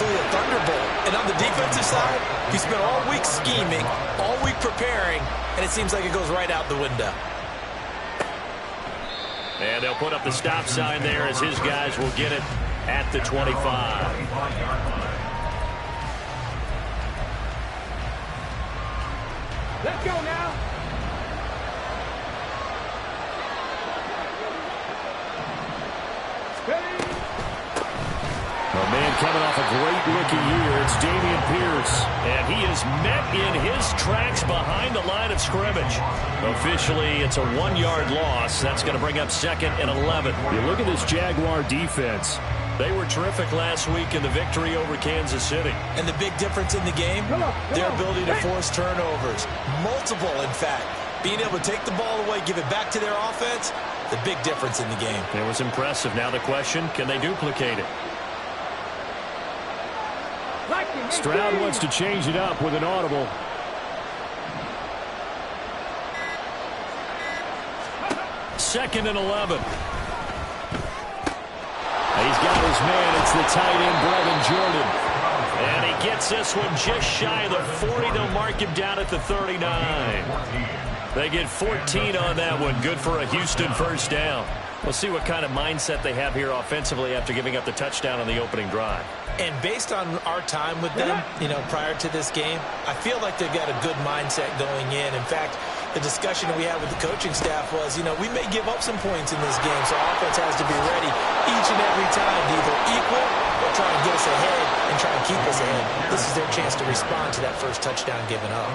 absolutely a thunderbolt. And on the defensive side, he spent all week scheming, all week preparing, and it seems like it goes right out the window. And they'll put up the stop sign there as his guys will get it at the 25. Let's go now. A man coming off a great rookie year, it's Dameon Pierce. And he is met in his tracks behind the line of scrimmage. Officially, it's a 1-yard loss. That's going to bring up 2nd and 11. You look at this Jaguar defense. They were terrific last week in the victory over Kansas City. And the big difference in the game, their ability to force turnovers. Multiple, in fact. Being able to take the ball away, give it back to their offense, the big difference in the game. It was impressive. Now the question, can they duplicate it? Stroud wants to change it up with an audible. Second and 11. He's got his man. It's the tight end, Brevin Jordan. And he gets this one just shy of the 40. They'll mark him down at the 39. They get 14 on that one. Good for a Houston first down. We'll see what kind of mindset they have here offensively after giving up the touchdown on the opening drive. And based on our time with them, prior to this game, I feel like they've got a good mindset going in. In fact, the discussion that we had with the coaching staff was, we may give up some points in this game, so offense has to be ready each and every time to either equal or try and get us ahead and try and keep us ahead. This is their chance to respond to that first touchdown given up.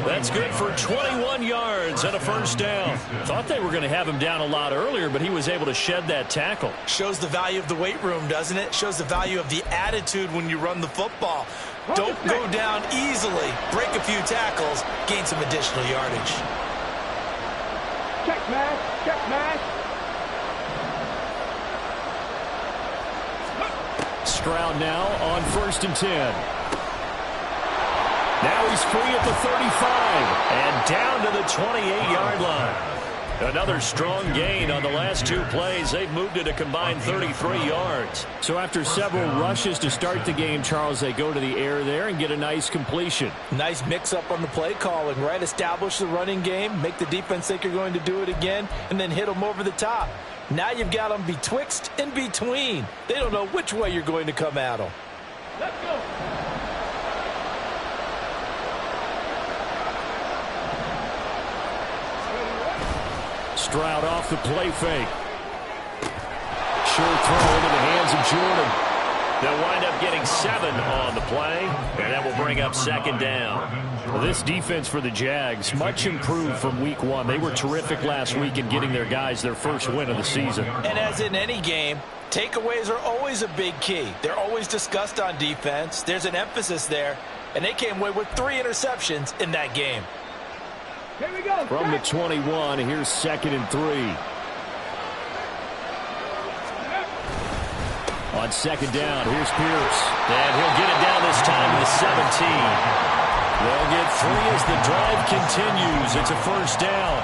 That's good for 21 yards and a first down. Thought they were going to have him down a lot earlier, but he was able to shed that tackle. Shows the value of the weight room, doesn't it? Shows the value of the attitude when you run the football. Don't go down easily. Break a few tackles. Gain some additional yardage. Check match. Check match. Stroud now on 1st and 10. Now he's free at the 35. And down to the 28-yard line. Another strong gain on the last 2 plays. They've moved it a combined 33 yards. So after several rushes to start the game, Charles, they go to the air there and get a nice completion. Nice mix-up on the play calling, right? Establish the running game, make the defense think you're going to do it again, and then hit them over the top. Now you've got them betwixt and between. They don't know which way you're going to come at them. Let's go. Stroud off the play fake. Sure throw into the hands of Jordan. They'll wind up getting 7 on the play, and that will bring up 2nd down. Well, this defense for the Jags, much improved from week 1. They were terrific last week in getting their guys their first win of the season. And as in any game, takeaways are always a big key. They're always discussed on defense. There's an emphasis there, and they came away with 3 interceptions in that game. Here we go. From the 21, here's 2nd and 3. On 2nd down, here's Pierce. And he'll get it down this time to the 17. They'll get 3 as the drive continues. It's a first down.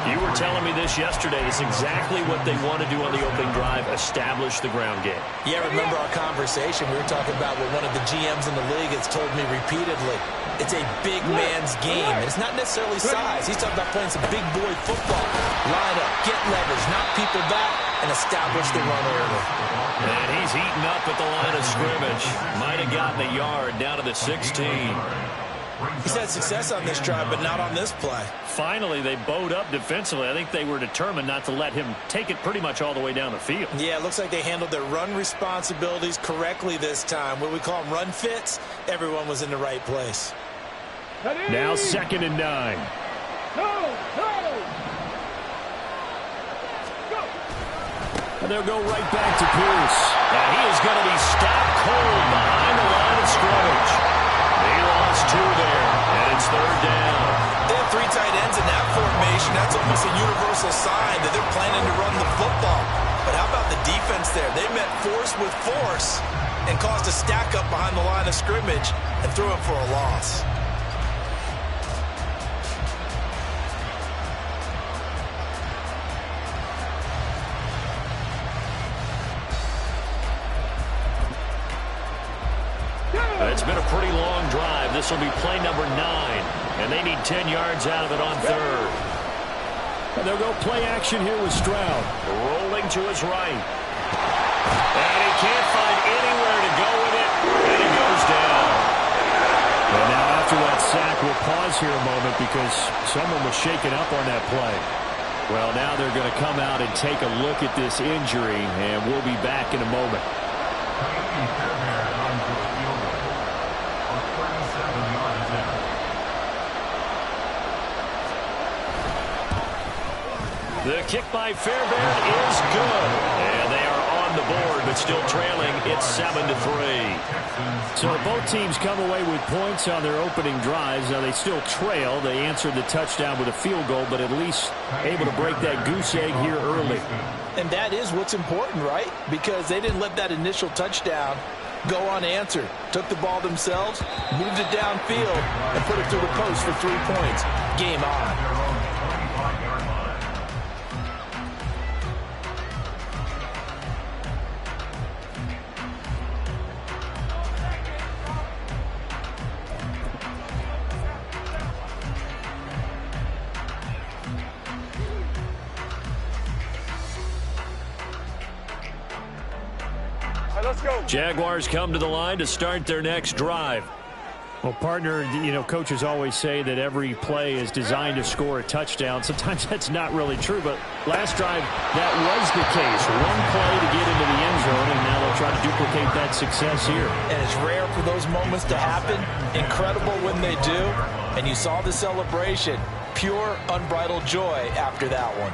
You were telling me this yesterday. It's exactly what they want to do on the opening drive, establish the ground game. Yeah, remember our conversation. We were talking about what one of the GMs in the league has told me repeatedly. It's a big man's game, and it's not necessarily size. He's talking about playing some big boy football. Line up, get leverage, knock people back, and establish the run early. And he's eaten up at the line of scrimmage. Might have gotten a yard down to the 16. He's had success on this drive, but not on this play. Finally, they bowed up defensively. I think they were determined not to let him take it pretty much all the way down the field. Yeah, it looks like they handled their run responsibilities correctly this time. What we call them run fits, everyone was in the right place. Now 2nd and 9. And they'll go right back to Pierce. And he is going to be stopped cold behind the line of scrimmage. He lost 2 there, and it's 3rd down. They have 3 tight ends in that formation. That's almost a universal sign that they're planning to run the football. But how about the defense there? They met force with force and caused a stack up behind the line of scrimmage and threw it for a loss. It's been a pretty long drive. This will be play number 9. And they need 10 yards out of it on third. And they'll go play action here with Stroud. Rolling to his right. And he can't find anywhere to go with it. And he goes down. And now after that sack, we'll pause here a moment because someone was shaken up on that play. Well, now they're going to come out and take a look at this injury, and we'll be back in a moment. The kick by Fairbairn is good. And they are on the board, but still trailing. It's 7-3. So both teams come away with points on their opening drives. Now they still trail. They answered the touchdown with a field goal, but at least able to break that goose egg here early. And that is what's important, right? Because they didn't let that initial touchdown go unanswered. Took the ball themselves, moved it downfield, and put it through the post for 3 points. Game on. Jaguars come to the line to start their next drive. Well, partner, you know, coaches always say that every play is designed to score a touchdown. Sometimes that's not really true, but last drive, that was the case. One play to get into the end zone, and now they'll try to duplicate that success here. And it's rare for those moments to happen. Incredible when they do. And you saw the celebration. Pure, unbridled joy after that one.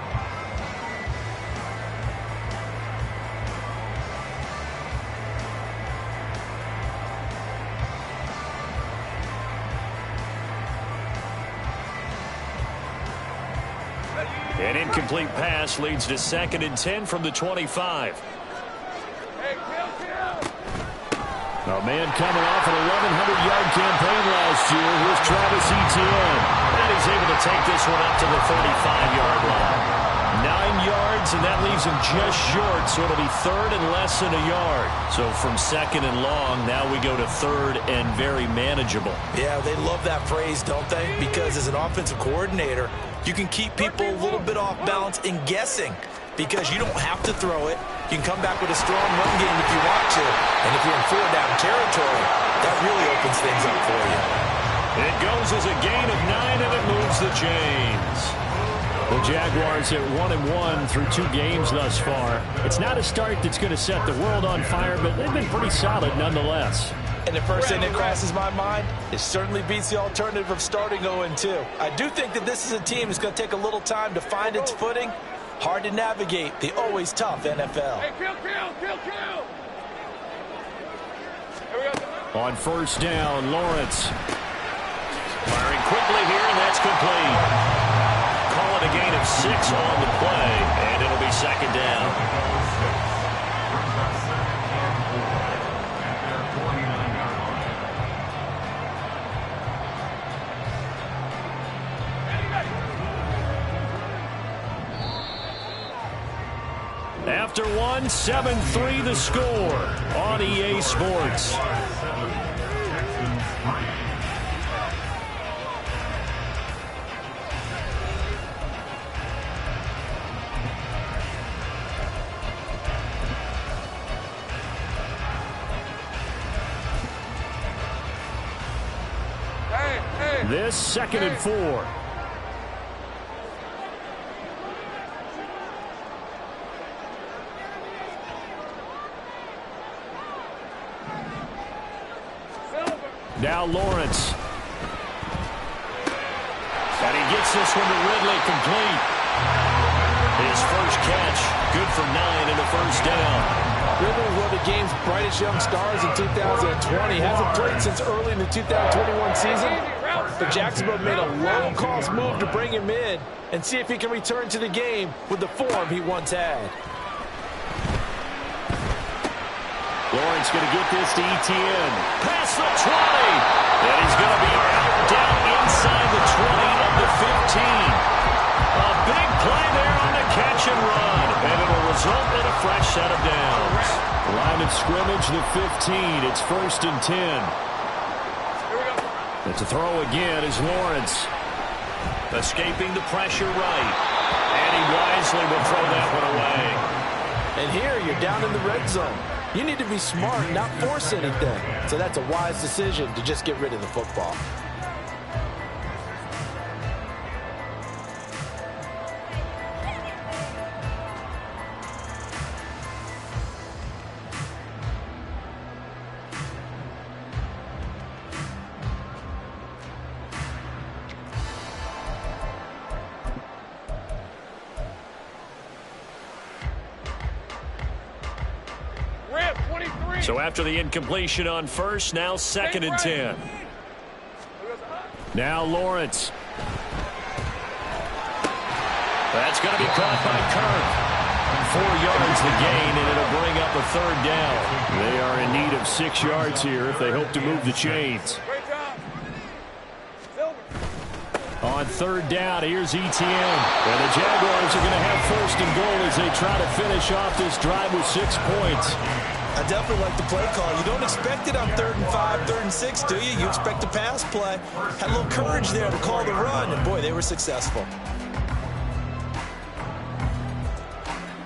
An incomplete pass leads to 2nd and 10 from the 25. A man coming off an 1,100-yard campaign last year. Here's Travis Etienne. And he's able to take this one up to the 35-yard line. 9 yards, and that leaves him just short, so it'll be 3rd and less than a yard. So from 2nd and long, now we go to 3rd and very manageable. Yeah, they love that phrase, don't they? Because as an offensive coordinator, you can keep people a little bit off balance and guessing because you don't have to throw it. You can come back with a strong run game if you want to. And if you're in 4-down territory, that really opens things up for you. It goes as a gain of 9, and it moves the chains. The Jaguars at 1-1 through 2 games thus far. It's not a start that's going to set the world on fire, but they've been pretty solid nonetheless. And the first thing that crosses my mind, it certainly beats the alternative of starting 0-2. I do think that this is a team that's going to take a little time to find its footing. Hard to navigate the always tough NFL. Hey, kill. Here we go. On first down, Lawrence. Firing quickly here, and that's complete. Call it a gain of 6 on the play, and it'll be 2nd down. After 1, 7-3 the score on EA Sports. This 2nd and 4. Now Lawrence. And he gets this one to Ridley complete. His first catch, good for 9 and a first down. Ridley was one of the game's brightest young stars in 2020. Hasn't played since early in the 2021 season. But Jacksonville made a low-cost move to bring him in and see if he can return to the game with the form he once had. Lawrence going to get this to Etienne. Past the 20. And he's going to be out down inside the 20 of the 15. A big play there on the catch and run. And it'll result in a fresh set of downs. Line of scrimmage, the 15. It's 1st and 10. But to throw again is Lawrence. Escaping the pressure right. And he wisely will throw that one away. And here you're down in the red zone. You need to be smart, not force anything. So that's a wise decision to just get rid of the football. So after the incompletion on first, now 2nd and 10. Now Lawrence. That's going to be caught by Kirk. 4 yards the gain, and it'll bring up a 3rd down. They are in need of 6 yards here if they hope to move the chains. On 3rd down, here's Etienne. And the Jaguars are going to have 1st and goal as they try to finish off this drive with 6 points. I definitely like the play call. You don't expect it on 3rd and 5, 3rd and 6, do you? You expect a pass play. Had a little courage there to call the run, and boy, they were successful.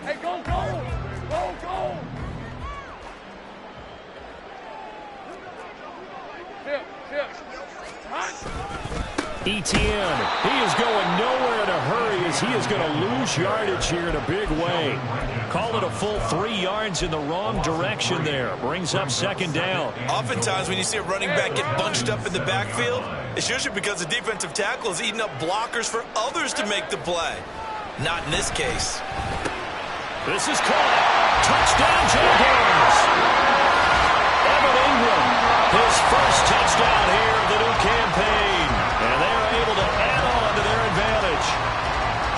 Hey, go, go! Go, go! Tip, tip. Etienne, he is going nowhere in a hurry as he is going to lose yardage here in a big way. Call it a full 3 yards in the wrong direction there. Brings up 2nd down. Oftentimes when you see a running back get bunched up in the backfield, it's usually because the defensive tackle is eating up blockers for others to make the play. Not in this case. This is caught. Touchdown, Jaguars. Evan Ingram, his first touchdown here of the new campaign. And they're able to add on to their advantage.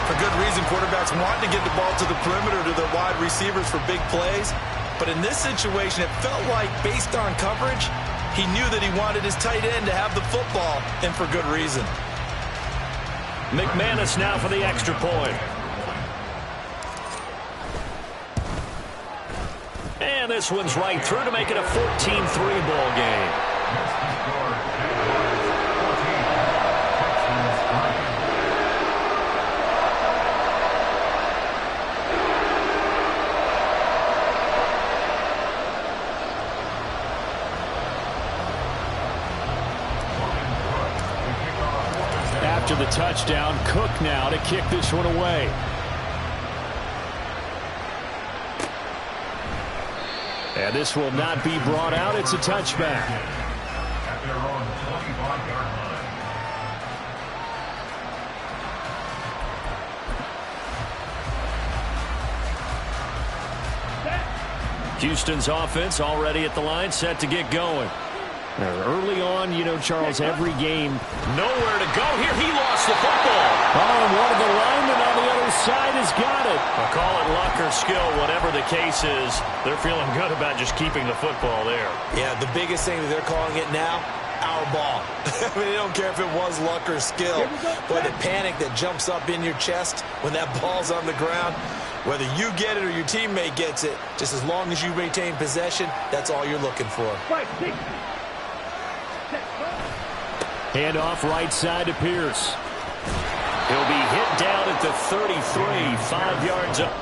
For good reason, quarterbacks want to get the ball to the perimeter to their wide receivers for big plays. But in this situation, it felt like, based on coverage, he knew that he wanted his tight end to have the football, and for good reason. McManus now for the extra point. And this one's right through to make it a 14-3 ball game. After the touchdown, Cook now to kick this one away. And this will not be brought out. It's a touchback. Houston's offense already at the line, set to get going. Early on, you know, Charles, every game. Nowhere to go here. He lost the football. Oh, and one of the linemen on the other side has got it. I'll call it luck or skill, whatever the case is. They're feeling good about just keeping the football there. Yeah, the biggest thing that they're calling it now, our ball. I mean, they don't care if it was luck or skill. Boy, the panic that jumps up in your chest when that ball's on the ground, whether you get it or your teammate gets it, just as long as you retain possession, that's all you're looking for. Handoff right side to Pierce. He'll be hit down at the 33, 5 yards up.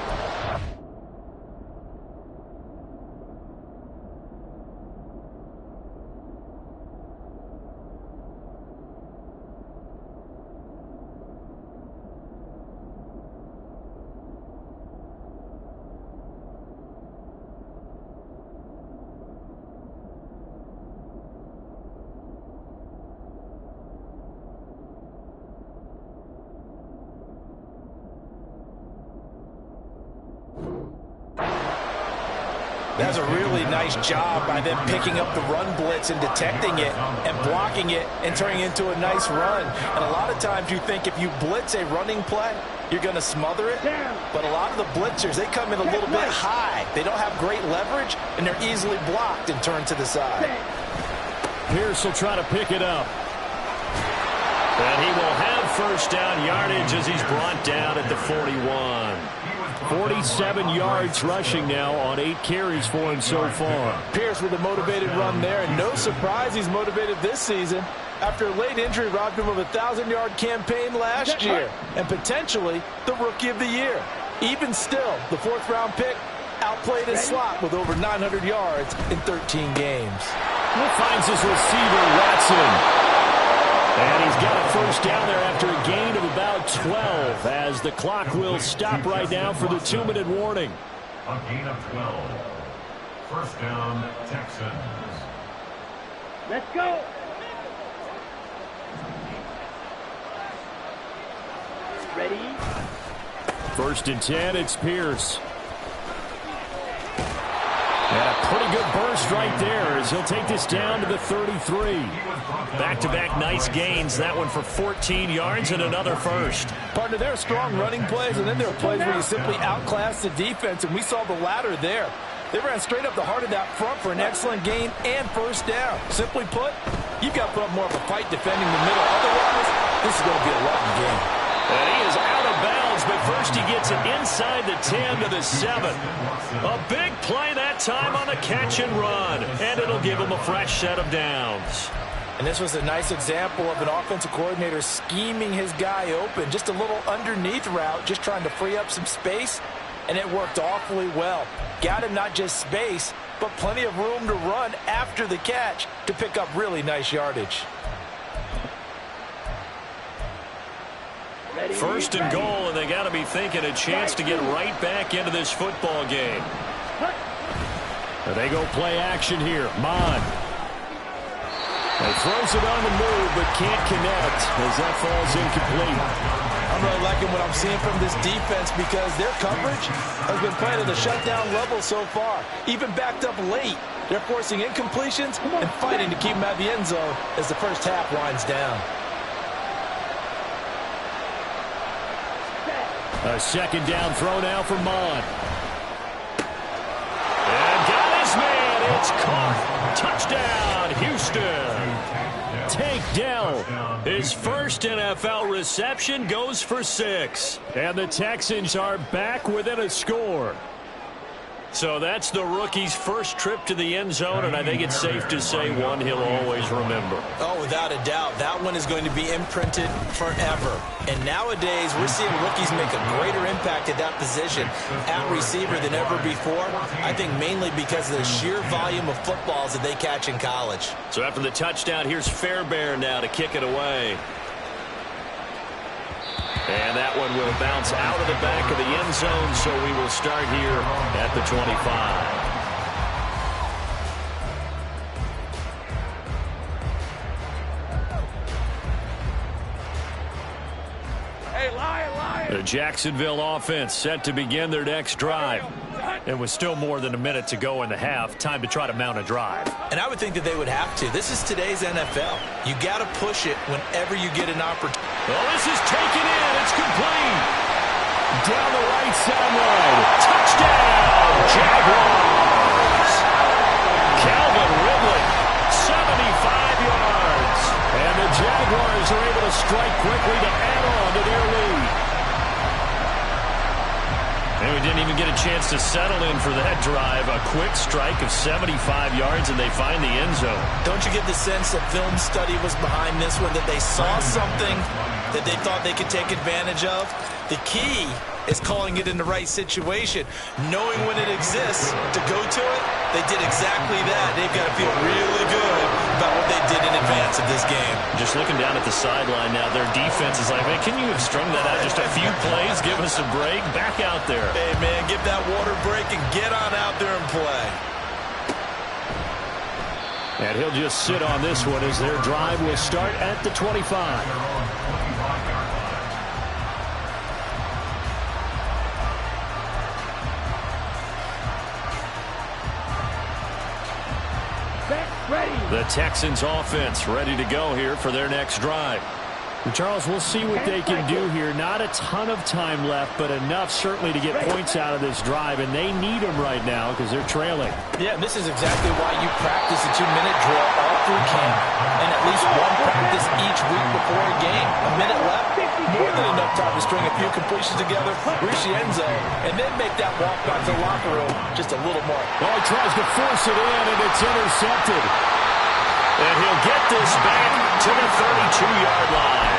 That's a really nice job by them picking up the run blitz and detecting it and blocking it and turning it into a nice run. And a lot of times you think if you blitz a running play, you're going to smother it. But a lot of the blitzers, they come in a little bit high. They don't have great leverage, and they're easily blocked and turned to the side. Pierce will try to pick it up. And he will have first down yardage as he's brought down at the 41. 47 yards rushing now on 8 carries for him so far. Pierce with a motivated run there, and no surprise he's motivated this season. after a late injury robbed him of a 1,000-yard campaign last year and potentially the Rookie of the Year. Even still, the fourth-round pick outplayed his slot with over 900 yards in 13 games. Finds his receiver, Watson. And he's got a first down there after a gain of about 12 as the clock will stop right now for the 2-minute warning. A gain of 12. First down, Texans. Let's go. Ready? First and 10, it's Pierce. And a pretty good burst right there as he'll take this down to the 33. Back-to-back nice gains. That one for 14 yards and another first. Partner, there are strong running plays, and then there are plays where you simply outclass the defense, and we saw the latter there. They ran straight up the heart of that front for an excellent gain and first down. Simply put, you've got to put up more of a fight defending the middle. Otherwise, this is going to be a long game. And he is out of bounds, but first he gets it inside the 10 to the 7. A big play that time on the catch and run, and it'll give him a fresh set of downs. And this was a nice example of an offensive coordinator scheming his guy open. Just a little underneath route, just trying to free up some space, and it worked awfully well. Got him not just space, but plenty of room to run after the catch to pick up really nice yardage. First and goal, and they got to be thinking a chance to get right back into this football game. They go play action here. Mon. He throws it on the move, but can't connect as that falls incomplete. I'm really liking what I'm seeing from this defense because their coverage has been playing at a shutdown level so far. Even backed up late, they're forcing incompletions and fighting to keep them out of the end zone as the first half winds down. A second down throw now for Mon. And got his man. It's caught. Touchdown, Houston. Tank Dell. His first NFL reception goes for 6. And the Texans are back within a score. So that's the rookie's first trip to the end zone, and I think it's safe to say one he'll always remember. Oh, without a doubt. That one is going to be imprinted forever. And nowadays, we're seeing rookies make a greater impact at that position at receiver than ever before. I think mainly because of the sheer volume of footballs that they catch in college. So after the touchdown, here's Fairbairn now to kick it away. And that one will bounce out of the back of the end zone, so we will start here at the 25. Hey, Lion. The Jacksonville offense set to begin their next drive. And with still more than a minute to go in the half, time to try to mount a drive. And I would think that they would have to. This is today's NFL. You got to push it whenever you get an opportunity. Well, this is taken in. It's complete. Down the right sideline. Touchdown, Jaguars. Calvin Ridley, 75 yards. And the Jaguars are able to strike quickly to add on to their lead. And we didn't even get a chance to settle in for that drive. A quick strike of 75 yards, and they find the end zone. Don't you get the sense that film study was behind this one, that they saw something that they thought they could take advantage of? The key is calling it in the right situation. Knowing when it exists to go to it, they did exactly that. They've got to feel really good about what they did in advance of this game. Just looking down at the sideline now, their defense is like, man, can you have strung that out just a few plays? Give us a break. Back out there. Hey, man, give that water break and get on out there and play. And he'll just sit on this one as their drive will start at the 25. The Texans offense ready to go here for their next drive. And Charles, we'll see what they can do here. Not a ton of time left, but enough certainly to get points out of this drive, and they need them right now because they're trailing. Yeah, and this is exactly why you practice a 2-minute drill all through camp, and at least one practice each week before a game. A minute left, more than enough time to string a few completions together, reach the end zone, and then make that walk back to the locker room just a little more. Well, he tries to force it in, and it's intercepted. And he'll get this back to the 32-yard line.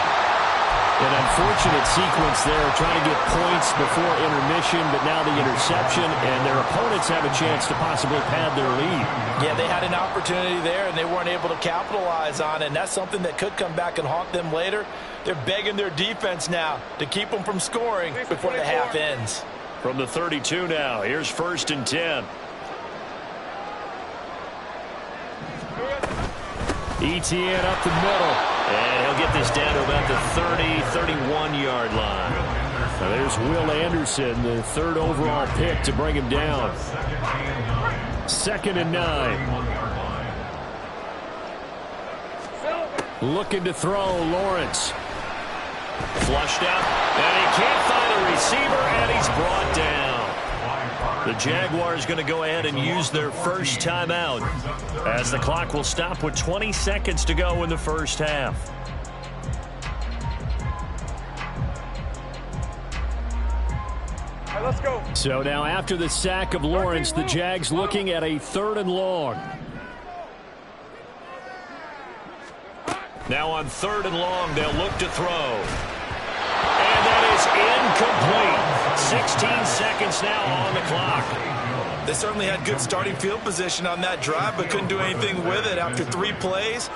An unfortunate sequence there, trying to get points before intermission, but now the interception, and their opponents have a chance to possibly pad their lead. Yeah, they had an opportunity there, and they weren't able to capitalize on it, and that's something that could come back and haunt them later. They're begging their defense now to keep them from scoring before the half ends. From the 32 now, here's 1st and 10. ETN up the middle. And he'll get this down to about the 31-yard line. Now there's Will Anderson, the 3rd overall pick to bring him down. 2nd and 9. Looking to throw, Lawrence. Flushed out, and he can't find a receiver, and he's brought down. The Jaguars going to go ahead and use their first timeout as the clock will stop with 20 seconds to go in the first half. All right, let's go. So now after the sack of Lawrence, the Jags looking at a 3rd and long. Now on 3rd and long, they'll look to throw. And that is incomplete. 16 seconds now on the clock. They certainly had good starting field position on that drive, but couldn't do anything with it after 3 plays.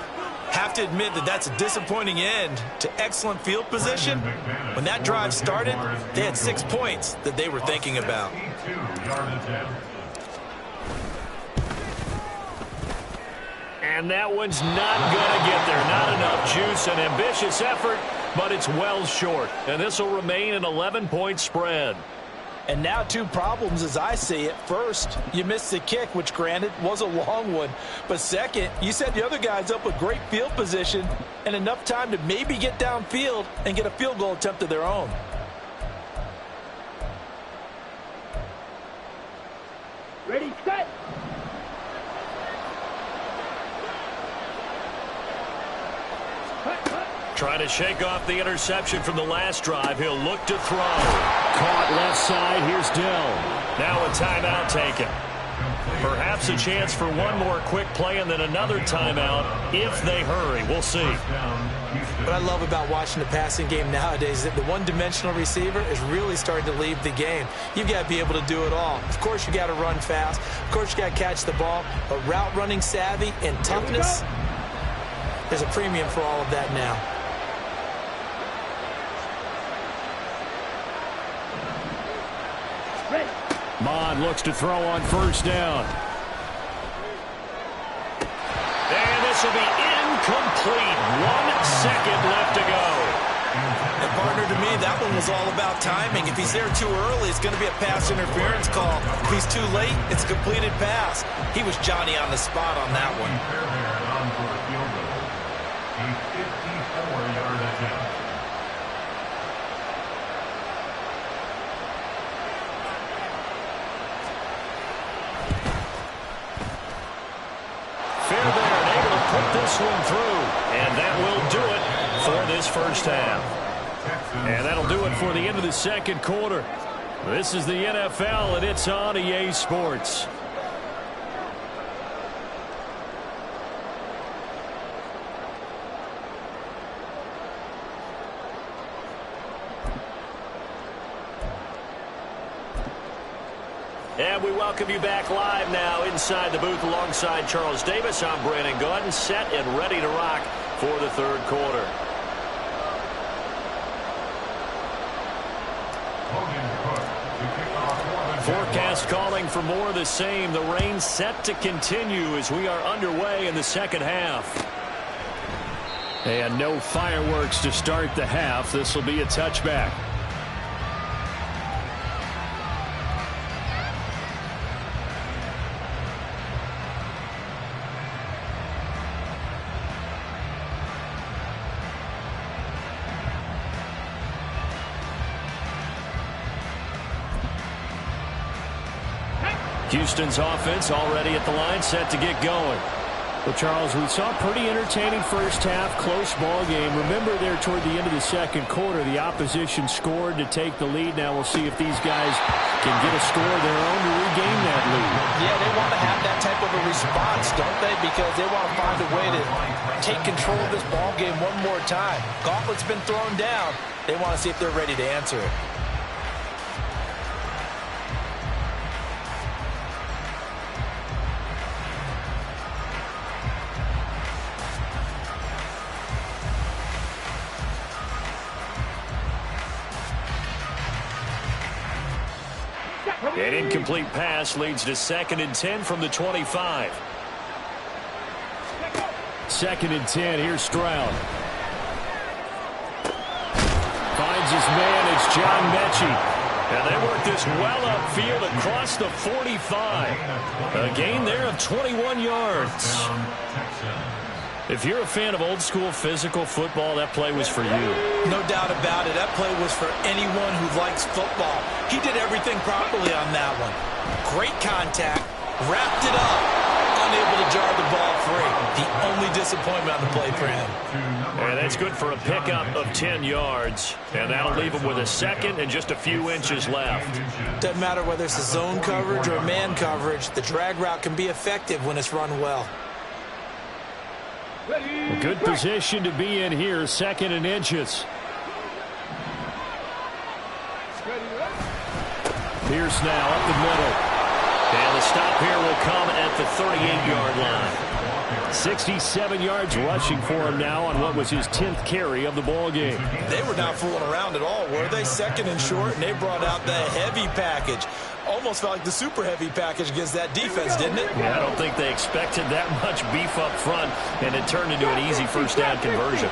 Have to admit that that's a disappointing end to excellent field position. When that drive started, they had 6 points that they were thinking about. And that one's not going to get there. Not enough juice. An ambitious effort, but it's well short. And this will remain an 11-point spread. And now 2 problems as I see it. First, you missed the kick, which granted was a long one. But second, you set the other guys up with great field position and enough time to maybe get downfield and get a field goal attempt of their own. Ready, set. Trying to shake off the interception from the last drive. He'll look to throw. Caught left side. Here's Dell. Now a timeout taken. Perhaps a chance for one more quick play and then another timeout if they hurry. We'll see. What I love about watching the passing game nowadays is that the one-dimensional receiver is really starting to leave the game. You've got to be able to do it all. Of course, you got to run fast. Of course, you got to catch the ball. But route running savvy and toughness, there's a premium for all of that now. Mond looks to throw on 1st down. And this will be incomplete. 1 second left to go. And partner, to me, that one was all about timing. If he's there too early, it's going to be a pass interference call. If he's too late, it's a completed pass. He was Johnny on the spot on that one. A 54-yard attempt. Fair there, and able to put this one through. And that will do it for this first half. And that'll do it for the end of the 2nd quarter. This is the NFL, and it's on EA Sports. And we welcome you back live now inside the booth alongside Charles Davis. I'm Brandon Gaudin, set and ready to rock for the 3rd quarter. Forecast calling for more of the same. The rain set to continue as we are underway in the 2nd half. And no fireworks to start the half. This will be a touchback. Houston's offense already at the line, set to get going. Well, Charles, we saw a pretty entertaining first half, close ball game. Remember there toward the end of the second quarter, the opposition scored to take the lead. Now we'll see if these guys can get a score of their own to regain that lead. Yeah, they want to have that type of a response, don't they? Because they want to find a way to take control of this ball game one more time. Gauntlet's been thrown down. They want to see if they're ready to answer it. An incomplete pass leads to 2nd and 10 from the 25. 2nd and 10. Here's Stroud. Finds his man. It's John Mechie. And they work this well upfield across the 45. A gain there of 21 yards. If you're a fan of old-school physical football, that play was for you. No doubt about it. That play was for anyone who likes football. He did everything properly on that one. Great contact, wrapped it up, unable to jar the ball free. The only disappointment on the play for him. And that's good for a pickup of 10 yards. And that'll leave him with a 2nd and just a few inches left. Doesn't matter whether it's a zone coverage or man coverage, the drag route can be effective when it's run well. A good position to be in here, 2nd and inches. Pierce now up the middle. And the stop here will come at the 38-yard line. 67 yards rushing for him now on what was his 10th carry of the ball game. They were not fooling around at all, were they? 2nd and short, and they brought out the heavy package. Almost felt like the super heavy package against that defense, didn't it? Yeah, I don't think they expected that much beef up front, and it turned into an easy first down conversion.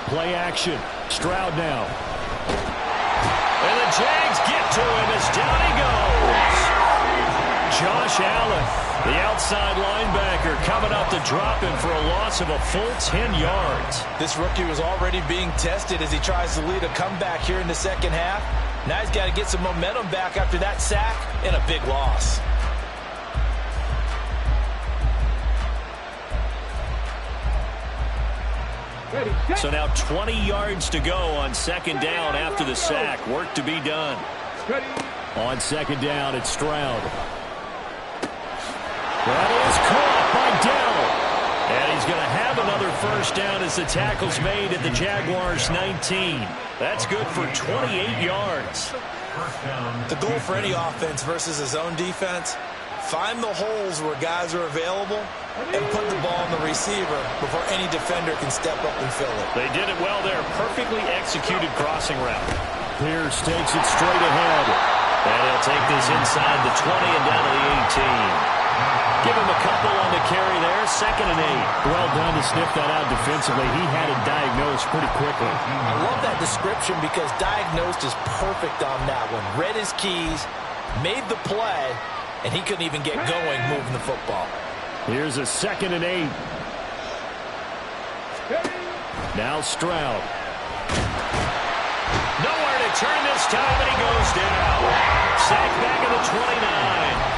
Play action. Stroud now. And the Jags get to him as down he goes. Josh Allen, the outside linebacker, coming up to drop him for a loss of a full 10 yards. This rookie was already being tested as he tries to lead a comeback here in the second half. Now he's got to get some momentum back after that sack and a big loss. So now 20 yards to go on 2nd down after the sack. Work to be done. On 2nd down, it's Stroud. That is caught by Dell. And he's going to have another first down as the tackle's made at the Jaguars' 19. That's good for 28 yards. The goal for any offense versus a zone defense, find the holes where guys are available and put the ball in the receiver before any defender can step up and fill it. They did it well there. Perfectly executed crossing route. Pierce takes it straight ahead. And he'll take this inside the 20 and down to the 18. Give him a couple on the carry there. 2nd and 8. Well done to sniff that out defensively. He had it diagnosed pretty quickly. I love that description because diagnosed is perfect on that one. Read his keys, made the play, and he couldn't even get going moving the football. Here's a 2nd and 8. Now Stroud. Nowhere to turn this time, and he goes down. Sack back at the 29.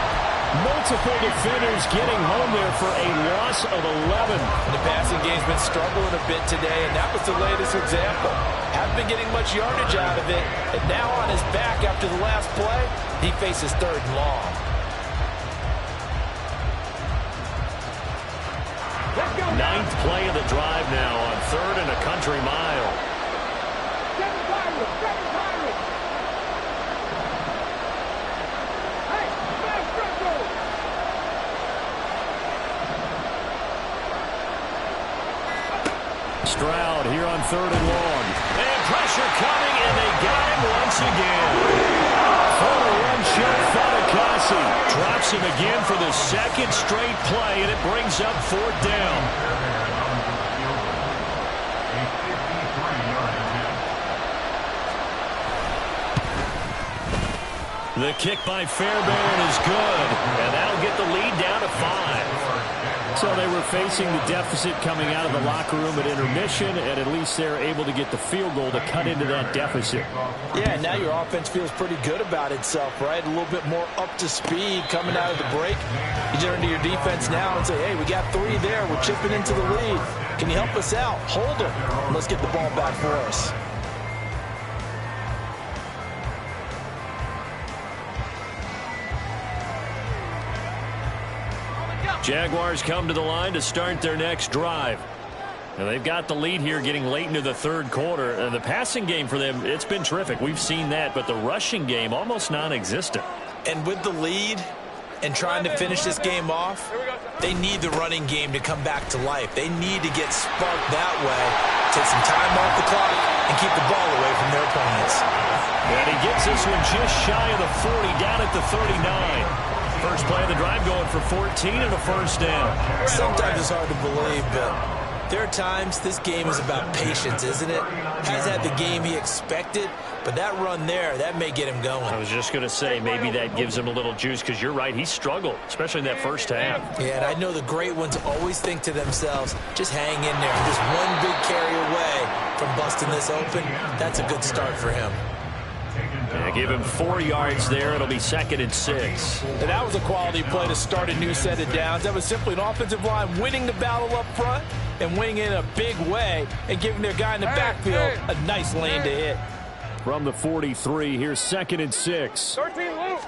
Multiple defenders getting home there for a loss of 11. The passing game's been struggling a bit today, and that was the latest example. Haven't been getting much yardage out of it, and now on his back after the last play, he faces 3rd and long. Ninth play of the drive now on 3rd and a country mile. Stroud here on 3rd and long. And pressure coming, and they got him once again. Full run shot, Fatukasi. Drops him again for the 2nd straight play, and it brings up 4th down. The kick by Fairbairn is good, and that'll get the lead down to 5. So they were facing the deficit coming out of the locker room at intermission, and at least they're able to get the field goal to cut into that deficit. Yeah, now your offense feels pretty good about itself, right? A little bit more up to speed coming out of the break. You turn to your defense now and say, hey, we got 3 there. We're chipping into the lead. Can you help us out? Hold them. And let's get the ball back for us. Jaguars come to the line to start their next drive. And they've got the lead here getting late into the third quarter. And the passing game for them, it's been terrific. We've seen that, but the rushing game almost non-existent. And with the lead and trying to finish this game off, they need the running game to come back to life. They need to get sparked that way, take some time off the clock, and keep the ball away from their opponents. And he gets this one just shy of the 40, down at the 39. First play of the drive going for 14 and a first down. Sometimes it's hard to believe, but there are times this game is about patience, isn't it? He's had the game he expected, but that run there, that may get him going. I was just going to say, maybe that gives him a little juice, because you're right, he struggled, especially in that first half. Yeah, and I know the great ones always think to themselves, just hang in there. Just one big carry away from busting this open. That's a good start for him. Yeah, give him 4 yards there. It'll be 2nd and 6. And that was a quality play to start a new set of downs. That was simply an offensive line winning the battle up front and winning it in a big way and giving their guy in the backfield a nice lane to hit. From the 43, here's 2nd and 6. 13, Luke.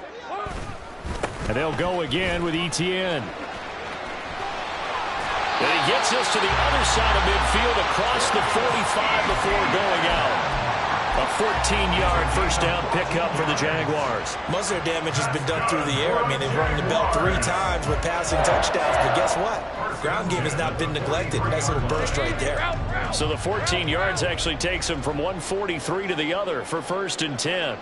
And they'll go again with Etienne. And he gets us to the other side of midfield across the 45 before going out. A 14-yard first down pickup for the Jaguars. Most of their damage has been done through the air. I mean, they've rung the bell 3 times with passing touchdowns, but guess what? Ground game has not been neglected. Nice little burst right there. So the 14 yards actually takes them from 143 to the other for 1st and 10.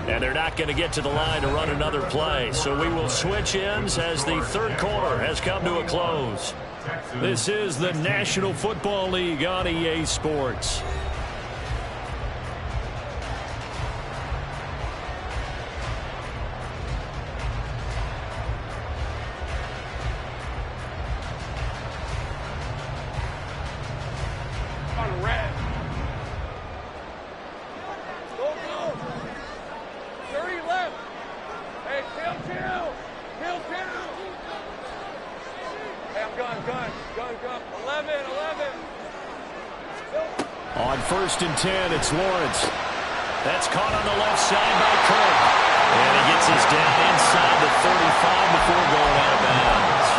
And they're not going to get to the line to run another play. So we will switch ends as the third quarter has come to a close. This is the National Football League on EA Sports. On 1st and 10, it's Lawrence. That's caught on the left side by Kirk. And he gets us down inside the 35 before going out of bounds.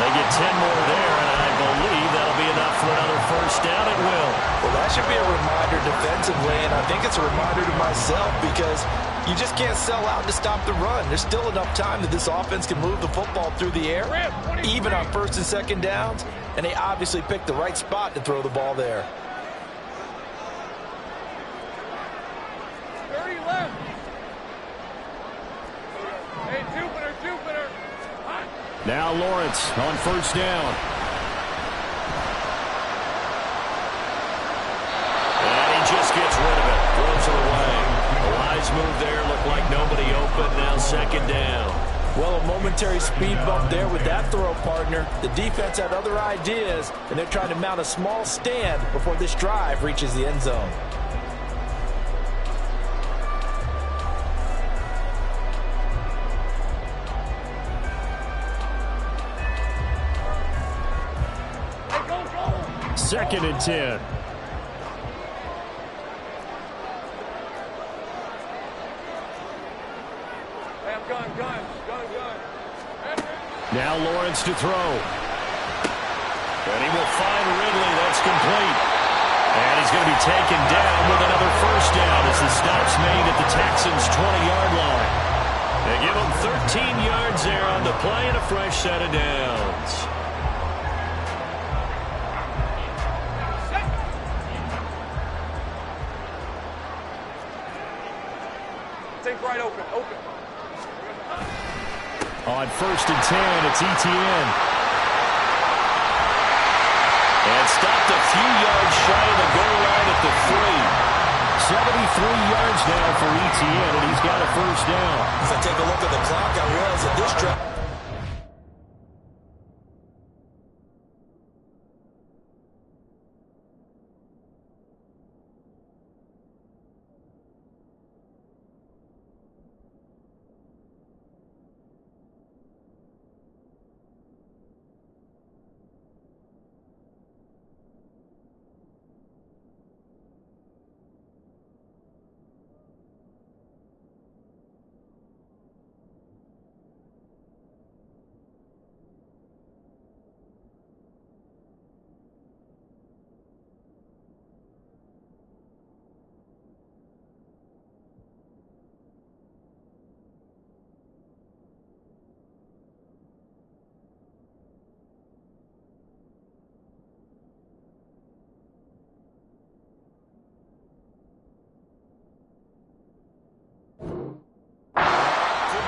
They get 10 more there, and I believe that'll be enough for another first down. It will. Well, that should be a reminder defensively, and I think it's a reminder to myself because you just can't sell out to stop the run. There's still enough time that this offense can move the football through the air, even on 1st and 2nd downs, and they obviously picked the right spot to throw the ball there. Now Lawrence on 1st down. And he just gets rid of it. Throws it away. A wise move there. Looked like nobody open. Now 2nd down. Well, a momentary speed bump there with that throw, partner. The defense had other ideas, and they're trying to mount a small stand before this drive reaches the end zone. Second and 10. Now Lawrence to throw. And he will find Ridley. That's complete. And he's going to be taken down with another first down as the stop's made at the Texans' 20-yard line. They give him 13 yards there on the play and a fresh set of downs. Right open. On 1st and 10, it's Etienne. And stopped a few yards shy of the goal line at the 3. yards now for Etienne, and he's got a first down. As I take a look at the clock, I realize that this drive...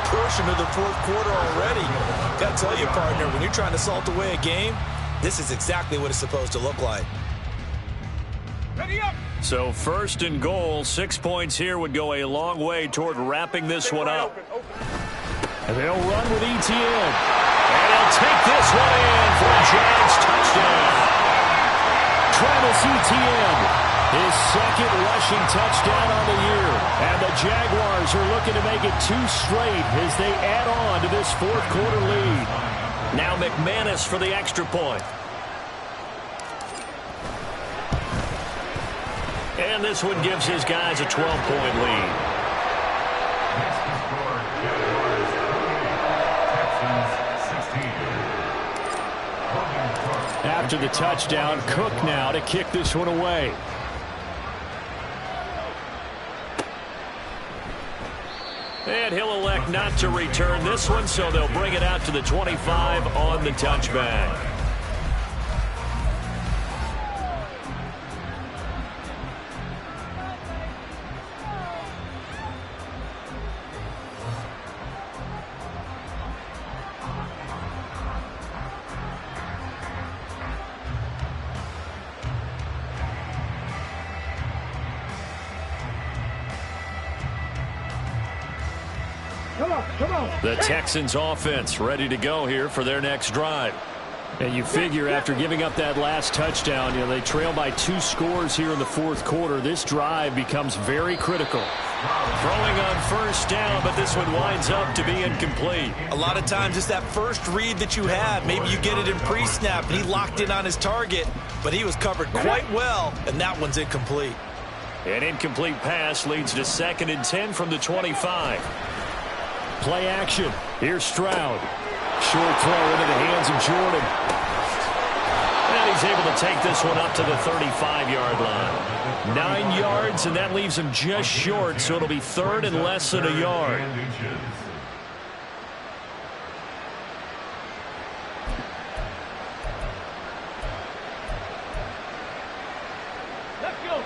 Portion of the fourth quarter already. Got to tell you, partner, when you're trying to salt away a game, this is exactly what it's supposed to look like. Ready up. So 1st and goal, 6 points here would go a long way toward wrapping this one up. And they'll run with Etienne. And he'll take this one in for a Jags touchdown. Travis Etienne, his second rushing touchdown on the year. And the Jaguars are looking to make it 2 straight as they add on to this fourth quarter lead. Now McManus for the extra point. And this one gives his guys a 12-point lead. Next to score, Jaguars 38, Texans 16. After the touchdown, Cook now to kick this one away. And he'll elect not to return this one, so they'll bring it out to the 25 on the touchback. The Texans offense ready to go here for their next drive. And you figure after giving up that last touchdown, they trail by 2 scores here in the fourth quarter. This drive becomes very critical. Throwing on first down, but this one winds up to be incomplete. A lot of times it's that first read that you have. Maybe you get it in pre-snap, and he locked in on his target, but he was covered quite well, and that one's incomplete. An incomplete pass leads to 2nd and 10 from the 25. Play action. Here's Stroud. Short throw into the hands of Jordan. And he's able to take this one up to the 35-yard line. 9 yards, and that leaves him just short, so it'll be 3rd and less than a yard. Let's go.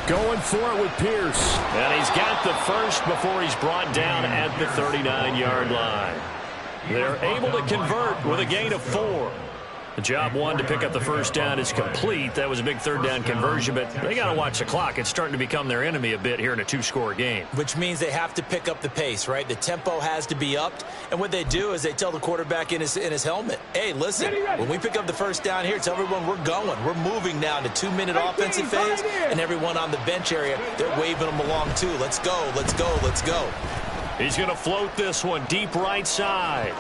Going for it with Pierce. And he's got the first before he's brought down at the 39-yard line. They're able to convert with a gain of 4. The job one to pick up the first down is complete. That was a big 3rd down conversion, but they got to watch the clock. It's starting to become their enemy a bit here in a 2-score game. Which means they have to pick up the pace, right? The tempo has to be upped. And what they do is they tell the quarterback in his helmet, hey, listen, when we pick up the first down here, tell everyone we're going. We're moving now to 2-minute offensive phase, and everyone on the bench area, they're waving them along too. Let's go, let's go, let's go. He's going to float this one deep right side.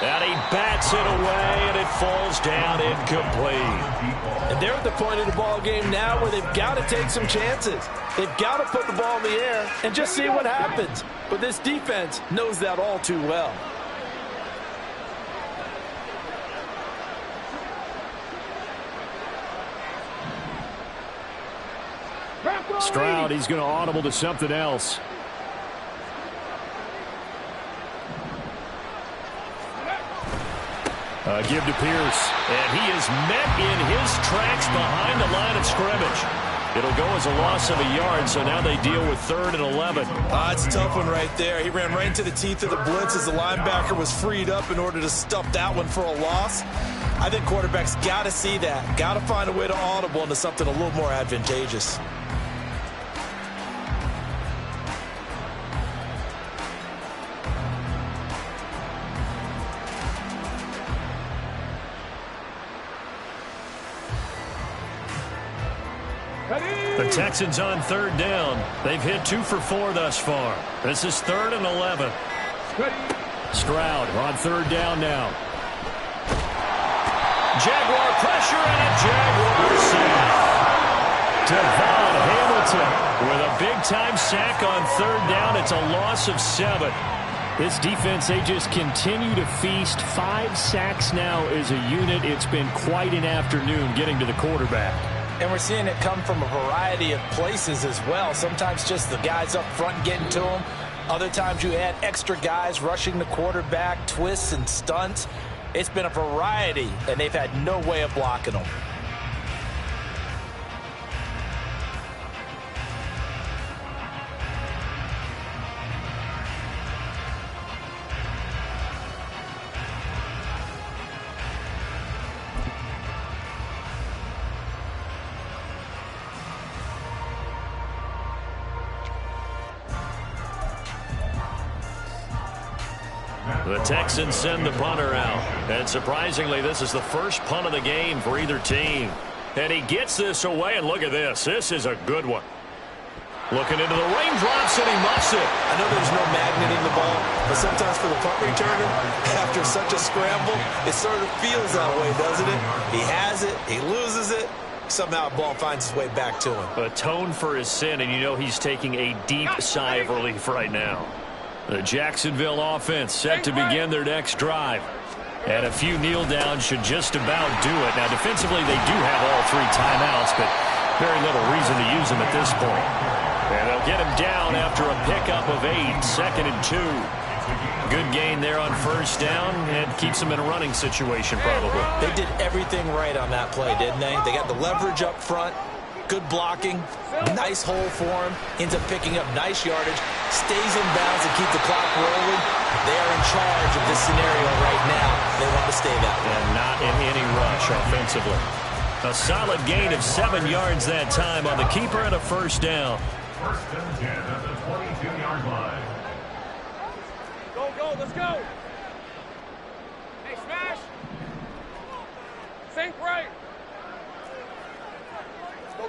And he bats it away, and it falls down incomplete. And they're at the point of the ball game now where they've got to take some chances. They've got to put the ball in the air and just see what happens. But this defense knows that all too well. Stroud, he's going to audible to something else. Give to Pierce. And he is met in his tracks behind the line of scrimmage. It'll go as a loss of a yard, so now they deal with 3rd and 11. It's a tough one right there. He ran right into the teeth of the blitz as the linebacker was freed up in order to stuff that one for a loss. I think quarterbacks got to see that. Got to find a way to audible into something a little more advantageous. The Texans on 3rd down. They've hit 2 for 4 thus far. This is 3rd and 11. Stroud on 3rd down now. Jaguar pressure and a Jaguar sack. Devon Hamilton with a big-time sack on 3rd down. It's a loss of 7. This defense, they just continue to feast. 5 sacks now as a unit. It's been quite an afternoon getting to the quarterback. And we're seeing it come from a variety of places as well. Sometimes just the guys up front getting to them. Other times you add extra guys rushing the quarterback, twists and stunts. It's been a variety, and they've had no way of blocking them. The Texans send the punter out. And surprisingly, this is the first punt of the game for either team. And he gets this away, and look at this. This is a good one. Looking into the raindrops, and he muffs it. I know there's no magnet in the ball, but sometimes for the punt returner, after such a scramble, it sort of feels that way, doesn't it? He has it, he loses it. Somehow the ball finds its way back to him. Atone for his sin, and you know he's taking a deep sigh of relief right now. The Jacksonville offense set to begin their next drive. And a few kneel downs should just about do it. Now, defensively, they do have all 3 timeouts, but very little reason to use them at this point. And they'll get him down after a pickup of 8, 2nd and 2. Good gain there on 1st down, and keeps them in a running situation probably. They did everything right on that play, didn't they? They got the leverage up front, good blocking, nice hole for him, ends up picking up nice yardage, stays in bounds and keep the clock rolling. They are in charge of this scenario right now. They want to stay that way. And not in any rush offensively. A solid gain of 7 yards that time on the keeper and a 1st down. 1st and 10 at the 22-yard line. Go, let's go. Hey, smash. Think right.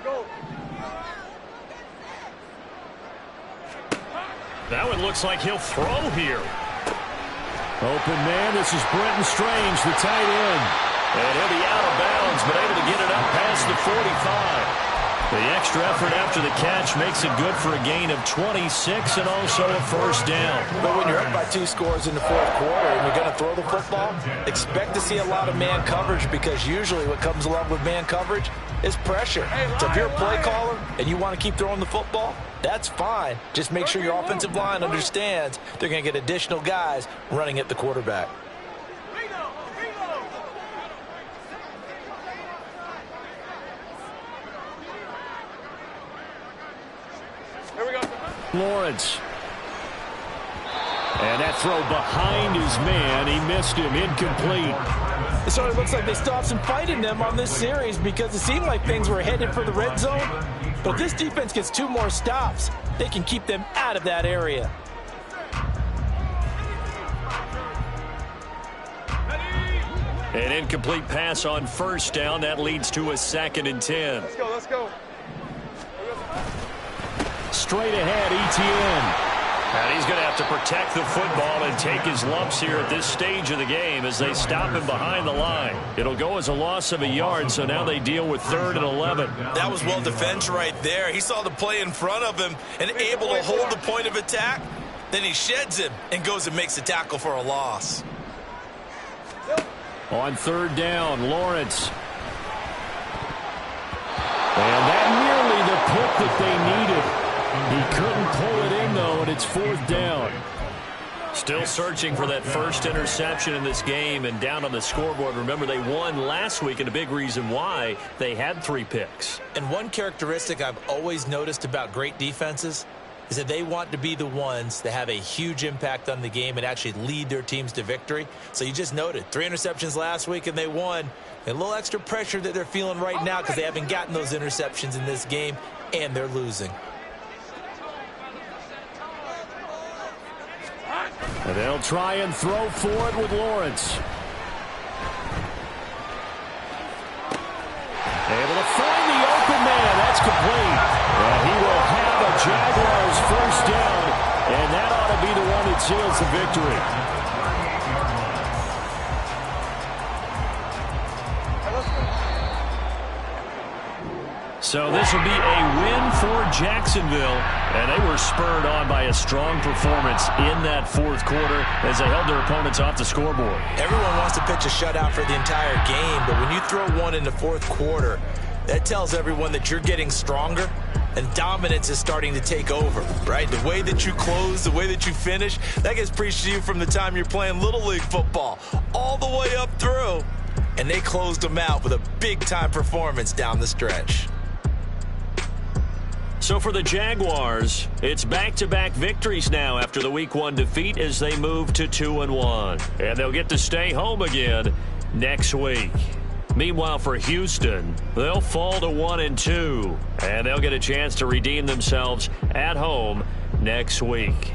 Go. That one looks like he'll throw here. Open man, this is Brenton Strange, the tight end. And he'll be out of bounds, but able to get it up past the 45. The extra effort after the catch makes it good for a gain of 26 and also a 1st down. But when you're up by 2 scores in the 4th quarter and you're going to throw the football, expect to see a lot of man coverage, because usually what comes along with man coverage is pressure. So if you're a play caller and you want to keep throwing the football, that's fine. Just make sure your offensive line understands they're going to get additional guys running at the quarterback. Lawrence. And that throw behind his man. He missed him. Incomplete. It sort of looks like they stopped some fight in them on this series, because it seemed like things were headed for the red zone. But if this defense gets 2 more stops, they can keep them out of that area. An incomplete pass on 1st down. That leads to a 2nd and 10. Let's go. Straight ahead, Etienne. And he's going to have to protect the football and take his lumps here at this stage of the game as they stop him behind the line. It'll go as a loss of a yard, so now they deal with 3rd and 11. That was well defended right there. He saw the play in front of him and able to hold the point of attack. Then he sheds him and goes and makes a tackle for a loss. On 3rd down, Lawrence. And that nearly the pick that they needed. He couldn't pull it in, though, and it's 4th down. Still searching for that first interception in this game and down on the scoreboard. Remember, they won last week, and a big reason why they had 3 picks. And one characteristic I've always noticed about great defenses is that they want to be the ones that have a huge impact on the game and actually lead their teams to victory. So you just noted 3 interceptions last week and they won. A little extra pressure that they're feeling right now because they haven't gotten those interceptions in this game and they're losing. And they'll try and throw for it with Lawrence. Able to find the open man. That's complete. And he will have a Jaguars first down. And that ought to be the one that seals the victory. So this will be a win for Jacksonville. And they were spurred on by a strong performance in that fourth quarter as they held their opponents off the scoreboard. Everyone wants to pitch a shutout for the entire game, but when you throw one in the fourth quarter, that tells everyone that you're getting stronger and dominance is starting to take over, right? The way that you close, the way that you finish, that gets preached to you from the time you're playing Little League football all the way up through. And they closed them out with a big-time performance down the stretch. So for the Jaguars, it's back-to-back victories now after the Week 1 defeat as they move to 2-1. And they'll get to stay home again next week. Meanwhile, for Houston, they'll fall to 1-2. And they'll get a chance to redeem themselves at home next week.